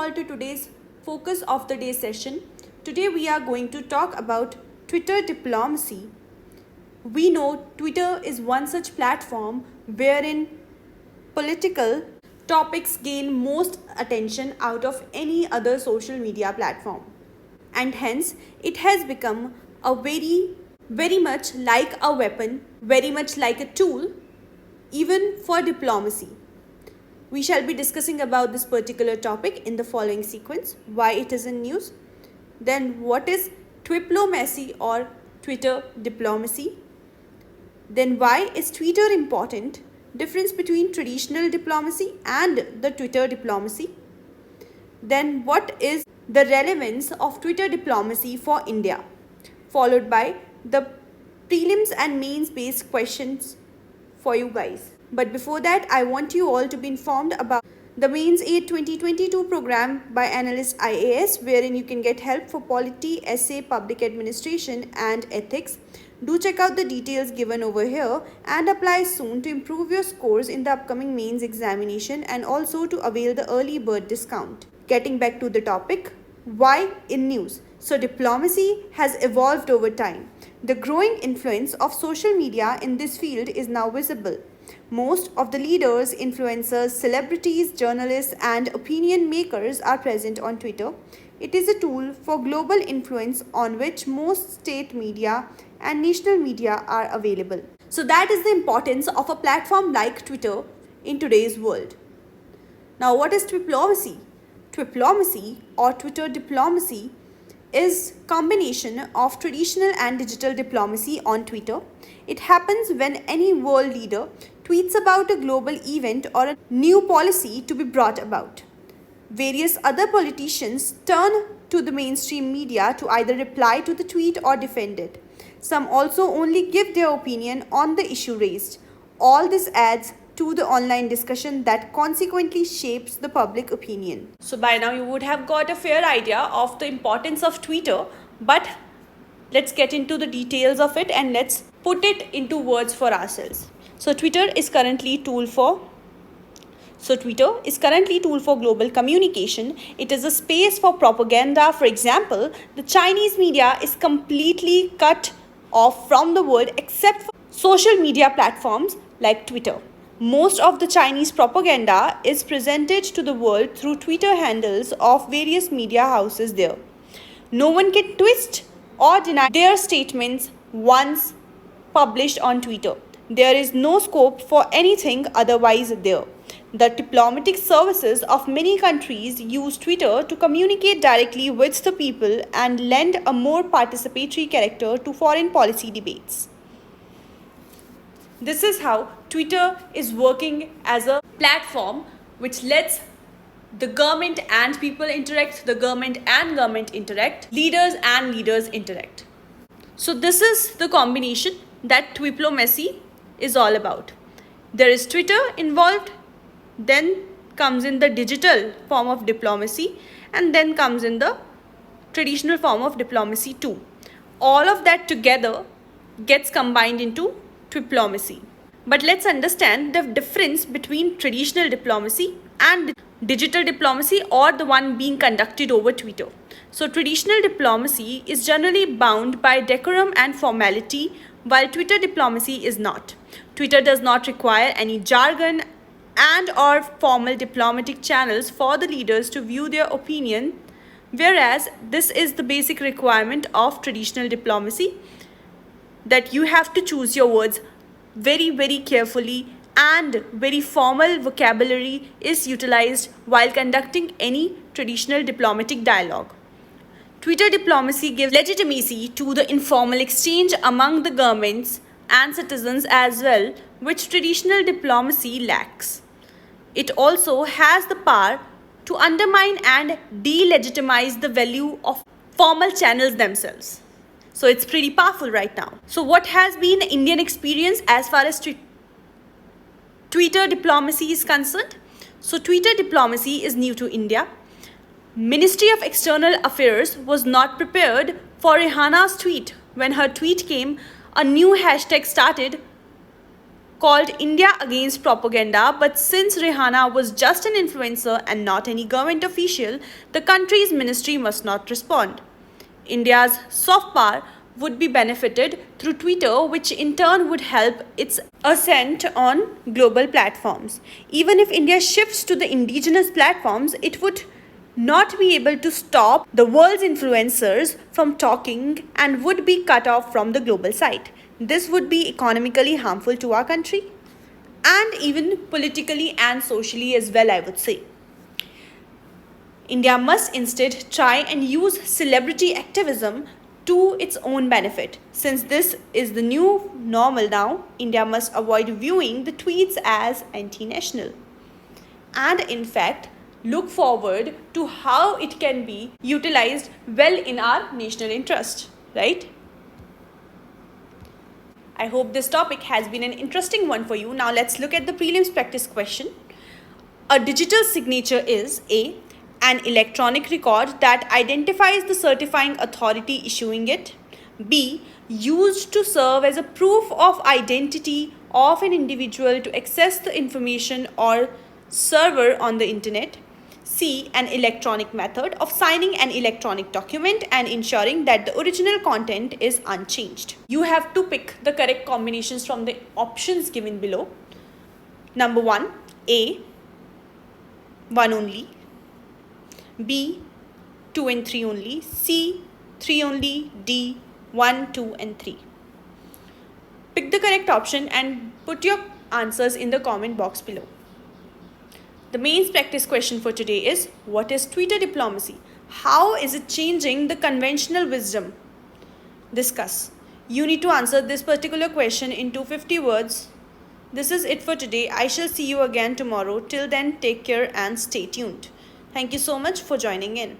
all to today's focus of the day session. Today we are going to talk about Twitter diplomacy. We know Twitter is one such platform wherein political topics gain most attention out of any other social media platform. And hence it has become a very much like a weapon, very much like a tool even for diplomacy. We shall be discussing about this particular topic in the following sequence: why it is in news, then what is twiplomacy or Twitter diplomacy, then why is Twitter important, difference between traditional diplomacy and the Twitter diplomacy, then what is the relevance of Twitter diplomacy for India, followed by the prelims and mains based questions for you guys. But before that, I want you all to be informed about the Mains 8 2022 program by Analyst IAS, wherein you can get help for polity, essay, public administration and ethics. Do check out the details given over here and apply soon to improve your scores in the upcoming mains examination and also to avail the early bird discount. Getting back to the topic, why in news? So diplomacy has evolved over time. The growing influence of social media in this field is now visible. Most of the leaders, influencers, celebrities, journalists, and opinion makers are present on Twitter. It is a tool for global influence on which most state media and national media are available. So that is the importance of a platform like Twitter in today's world. Now, what is twiplomacy? Twiplomacy or Twitter diplomacy is combination of traditional and digital diplomacy on Twitter. It happens when any world leader tweets about a global event or a new policy to be brought about. Various other politicians turn to the mainstream media to either reply to the tweet or defend it. Some also only give their opinion on the issue raised. All this adds to the online discussion that consequently shapes the public opinion. So by now you would have got a fair idea of the importance of Twitter, but let's get into the details of it and let's put it into words for ourselves. So Twitter is currently tool for global communication. It is a space for propaganda. For example, the Chinese media is completely cut off from the world except for social media platforms like Twitter. Most of the Chinese propaganda is presented to the world through Twitter handles of various media houses there. No one can twist or deny their statements once published on Twitter. There is no scope for anything otherwise there. The diplomatic services of many countries use Twitter to communicate directly with the people and lend a more participatory character to foreign policy debates. This is how Twitter is working as a platform which lets the government and people interact, the government and government interact, leaders and leaders interact. So this is the combination that twiplomacy is all about. There is Twitter involved, then comes in the digital form of diplomacy, and then comes in the traditional form of diplomacy too. All of that together gets combined into twiplomacy. But let's understand the difference between traditional diplomacy and digital diplomacy, or the one being conducted over Twitter. So traditional diplomacy is generally bound by decorum and formality, while Twitter diplomacy is not. Twitter does not require any jargon and or formal diplomatic channels for the leaders to view their opinion, whereas this is the basic requirement of traditional diplomacy, that you have to choose your words very carefully and very formal vocabulary is utilized while conducting any traditional diplomatic dialogue. Twitter diplomacy gives legitimacy to the informal exchange among the governments and citizens as well, which traditional diplomacy lacks. It also has the power to undermine and delegitimize the value of formal channels themselves. So it's pretty powerful right now. So what has been the Indian experience as far as Twitter diplomacy is concerned? So Twitter diplomacy is new to India. Ministry of External Affairs was not prepared for Rihanna's tweet. When her tweet came, a new hashtag started called India Against Propaganda, but since Rihanna was just an influencer and not any government official, the country's ministry must not respond. India's soft power would be benefited through Twitter, which in turn would help its ascent on global platforms. Even if India shifts to the indigenous platforms, it would not be able to stop the world's influencers from talking and would be cut off from the global site. This would be economically harmful to our country and even politically and socially as well, I would say. India must instead try and use celebrity activism to its own benefit. Since this is the new normal now, India must avoid viewing the tweets as anti-national and in fact look forward to how it can be utilized well in our national interest, right? I hope this topic has been an interesting one for you. Now let's look at the prelims practice question. A digital signature is A, an electronic record that identifies the certifying authority issuing it. B, used to serve as a proof of identity of an individual to access the information or server on the internet. C, an electronic method of signing an electronic document and ensuring that the original content is unchanged. You have to pick the correct combinations from the options given below. Number 1, A, 1 only. B, 2 and 3 only. C, 3 only. D, 1, 2 and 3. Pick the correct option and put your answers in the comment box below. The main practice question for today is, what is Twitter diplomacy? How is it changing the conventional wisdom? Discuss. You need to answer this particular question in 250 words. This is it for today. I shall see you again tomorrow. Till then, take care and stay tuned. Thank you so much for joining in.